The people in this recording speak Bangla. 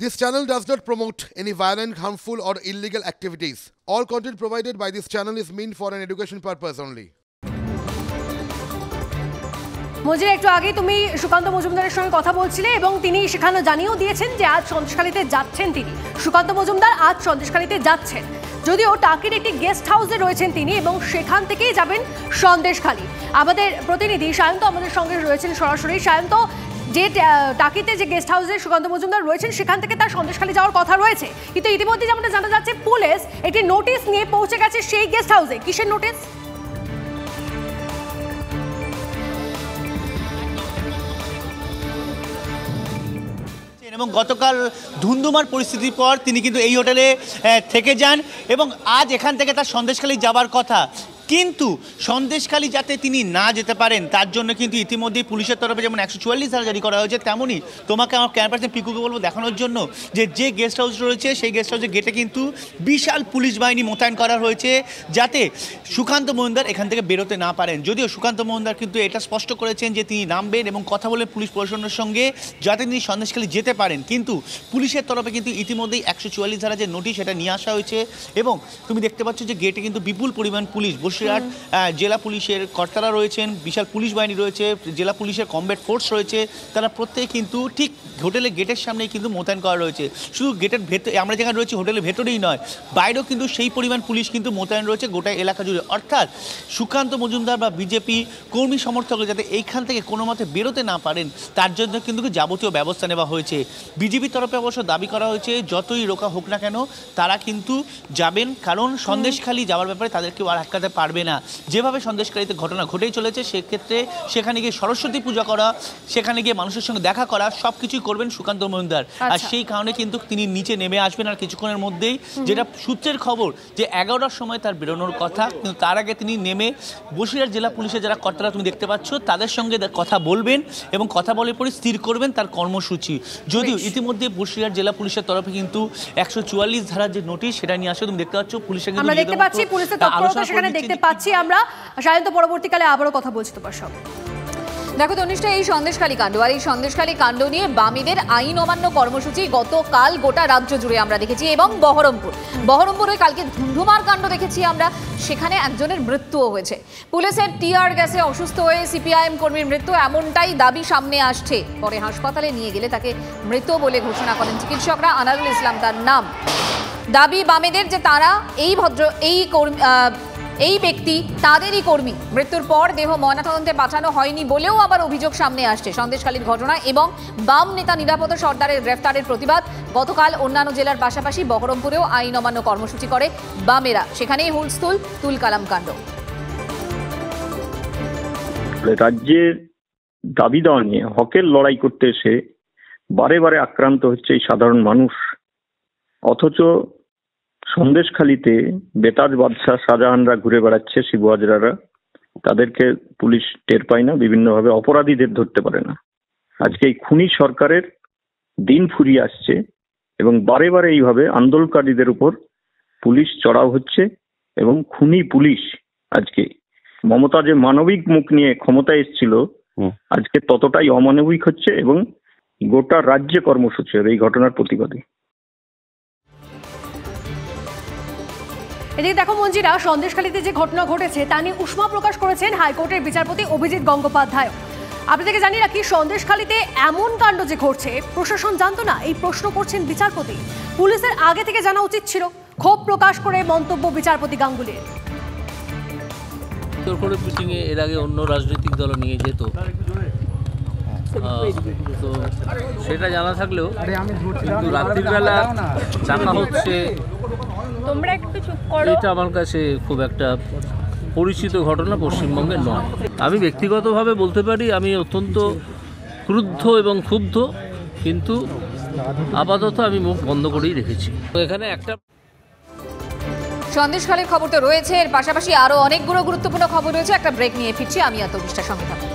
This channel does not promote any violent, harmful or illegal activities. All content provided by this channel is meant for an education purpose only. মঞ্জিরা, একটু আগে তুমি সুকান্ত মজুমদারের সঙ্গে কথা বলছিলে এবং তিনি সেখানে জানিয়েও দিয়েছেন যে আজ সন্দেশখালীতে যাচ্ছেন তিনি। সুকান্ত মজুমদার আজ সন্দেশখালীতে যাচ্ছেন, যদিও টাকির একটি গেস্ট হাউসে রয়েছেন তিনি এবং সেখান থেকেই যাবেন সন্দেশখালী। আমাদের প্রতিনিধি সায়ন্ত আমাদের সঙ্গে রয়েছেন সরাসরি। সায়ন্ত, যে টাকিতে যে গেস্ট হাউসে সুকান্ত মজুমদার রয়েছেন সেখান থেকে তার সন্দেশখালী যাওয়ার কথা রয়েছে, কিন্তু ইতিমধ্যে যেমনটা জানা যাচ্ছে পুলিশ একটি নোটিশ নিয়ে পৌঁছে গেছে সেই গেস্ট হাউসে। কিসের নোটিশ? এবং গতকাল ধুন্ধুমার পরিস্থিতির পর তিনি কিন্তু এই হোটেলে থেকে যান এবং আজ এখান থেকে তার সন্দেশখালী যাবার কথা, কিন্তু সন্দেশখালী যাতে তিনি না যেতে পারেন তার জন্য কিন্তু ইতিমধ্যেই পুলিশের তরফে যেমন 144 ধারা জারি করা হয়েছে, তেমনই তোমাকে আমার ক্যামেরা পার্সন পিকুকে বলবো দেখানোর জন্য যে গেস্ট হাউস রয়েছে সেই গেস্ট হাউসের গেটে কিন্তু বিশাল পুলিশ বাহিনী মোতায়েন করা হয়েছে যাতে সুকান্ত মজুমদার এখান থেকে বেরোতে না পারেন। যদিও সুকান্ত মজুমদার কিন্তু এটা স্পষ্ট করেছেন যে তিনি নামবেন এবং কথা বলে পুলিশ প্রশাসনের সঙ্গে যাতে তিনি সন্দেশখালী যেতে পারেন, কিন্তু পুলিশের তরফে কিন্তু ইতিমধ্যেই 144 ধারা যে নোটিশ সেটা নিয়ে আসা হয়েছে এবং তুমি দেখতে পাচ্ছ যে গেটে কিন্তু বিপুল পরিমাণ পুলিশ, বসিরহাট জেলা পুলিশের কর্তারা রয়েছেন, বিশাল পুলিশ বাহিনী রয়েছে, জেলা পুলিশের কমব্যাট ফোর্স রয়েছে, তারা প্রত্যেকে কিন্তু ঠিক হোটেলের গেটের সামনেই কিন্তু মোতায়েন করা রয়েছে। শুধু গেটের ভেতরে আমরা যেখানে রয়েছি হোটেলের ভেতরেই নয়, বাইরেও কিন্তু সেই পরিমাণ পুলিশ কিন্তু মোতায়েন রয়েছে গোটা এলাকা জুড়ে। অর্থাৎ সুকান্ত মজুমদার বা বিজেপি কর্মী সমর্থকরা যাতে এইখান থেকে কোনো মতে বেরোতে না পারেন তার জন্য কিন্তু যাবতীয় ব্যবস্থা নেওয়া হয়েছে। বিজেপির তরফে অবশ্য দাবি করা হয়েছে যতই রোকা হোক না কেন তারা কিন্তু যাবেন, কারণ সন্দেশখালী যাওয়ার ব্যাপারে তাদেরকে আর আটকাতে পারবে না। যেভাবে সন্দেশখালীতে ঘটনা ঘটেই চলেছে সেক্ষেত্রে সেখানে গিয়ে সরস্বতী পূজা করা, সেখানে গিয়ে মানুষের সঙ্গে দেখা করা সবকিছুই করবেন সুকান্ত মজুমদার। আর সেই কারণে কিন্তু তিনি নিচে নেমে আসবেন আর কিছুক্ষণের মধ্যেই, যেটা সূত্রের খবর যে 11টার সময় তার বেরোনোর কথা, কিন্তু তার আগে তিনি নেমে বসিরহাট জেলা পুলিশের যারা কর্তারা তুমি দেখতে পাচ্ছ তাদের সঙ্গে কথা বলবেন এবং কথা বলে পরে স্থির করবেন তার কর্মসূচি। যদিও ইতিমধ্যে বসিরহাট জেলা পুলিশের তরফে কিন্তু 144 ধারার যে নোটিশ সেটা নিয়ে আসে তুমি দেখতে পাচ্ছ পুলিশের আমরা দেখতে পাচ্ছি পুলিশের তৎপরতা সেখানে দেখতে পাচ্ছি আমরা। সায়ন্ত, পরবর্তীকালে আবারও কথা বলছি তোমার সঙ্গে। দেখো তনিষ্ঠা, এই সন্দেশখালী কাণ্ড আর এই সন্দেশখালী কাণ্ড নিয়ে বামেদের আইন অমান্য কর্মসূচি গতকাল গোটা রাজ্য জুড়ে আমরা দেখেছি এবং বহরমপুরে কালকে ধুন্ধুমার কাণ্ড দেখেছি আমরা, সেখানে একজনের মৃত্যুও হয়েছে। পুলিশের টিয়ার গ্যাসে অসুস্থ হয়ে সিপিআইএম কর্মীর মৃত্যু এমনটাই দাবি সামনে আসছে। পরে হাসপাতালে নিয়ে গেলে তাকে মৃত বলে ঘোষণা করেন চিকিৎসকরা। আনারুল ইসলাম তার নাম। দাবি বামেদের যে তারা এই ব্যক্তি তাদেরই কর্মী। মৃত্যুর পর দেহ ময়নাতদন্তে পাঠানো হয়নি বলেও আবার অভিযোগ সামনে আসছে। সন্দেশখালীর ঘটনা এবং বাম নেতা নিরাপদ সর্দারের গ্রেফতারের প্রতিবাদ গতকাল অন্যান্য জেলার পাশাপাশি বহরমপুরেও আইন অমান্য কর্মসূচি করে বামেরা, সেখানেই হুলস্থুল তুলকালাম কাণ্ড। রাজ্যের দাবি দেওয়া নিয়ে হকের লড়াই করতে এসে বারে বারে আক্রান্ত হচ্ছে এই সাধারণ মানুষ, অথচ সন্দেশখালীতে বেতাজ বাদশাহ শাহজাহানরা ঘুরে বেড়াচ্ছে, শিবু হাজরারা, তাদেরকে পুলিশ টের পায় না, বিভিন্নভাবে অপরাধীদের ধরতে পারে না। আজকে এই খুনি সরকারের দিন ফুরিয়ে আসছে এবং বারে বারে এইভাবে আন্দোলনকারীদের উপর পুলিশ চড়াও হচ্ছে এবং খুনি পুলিশ আজকে মমতা যে মানবিক মুখ নিয়ে ক্ষমতায় এসেছিল আজকে ততটাই অমানবিক হচ্ছে এবং গোটা রাজ্যে কর্মসূচি হবে এই ঘটনার প্রতিবাদে। এদিকে দেখো মঞ্জিরা, সন্দেশখালীতে যে ঘটনা ঘটেছে তা নিয়ে উষ্মা প্রকাশ করেছেন হাইকোর্টের বিচারপতি অভিজিৎ গঙ্গোপাধ্যায়। আপনাদেরকে জানিয়ে রাখি, সন্দেশখালীতে এমন কাণ্ড যে ঘটছে প্রশাসন জানতো না, এই প্রশ্ন করছেন বিচারপতি। পুলিশের আগে থেকে জানা উচিত ছিল, ক্ষোভ প্রকাশ করে মন্তব্য বিচারপতি গাঙ্গুলির। মিটিংয়ে এর আগে অন্য রাজনৈতিক দল নিয়ে যেত, তো সেটা জানা থাকলেও কিন্তু রাত্রিবেলা চাকা হচ্ছে এটা আমার কাছে খুব একটা পরিচিত ঘটনা পশ্চিমবঙ্গের নয়। আমি ব্যক্তিগতভাবে বলতে পারি আমি অত্যন্ত ক্রুদ্ধ এবং ক্ষুব্ধ, কিন্তু আপাতত আমি মুখ বন্ধ করেই রেখেছি। তো এখানে একটা সন্দেশখালীর খবর তো রয়েছে, এর পাশাপাশি আরো অনেকগুলো গুরুত্বপূর্ণ খবর রয়েছে। একটা ব্রেক নিয়ে ফিরছি, আমি এত বিষ্ঠার সঙ্গে থাকবো।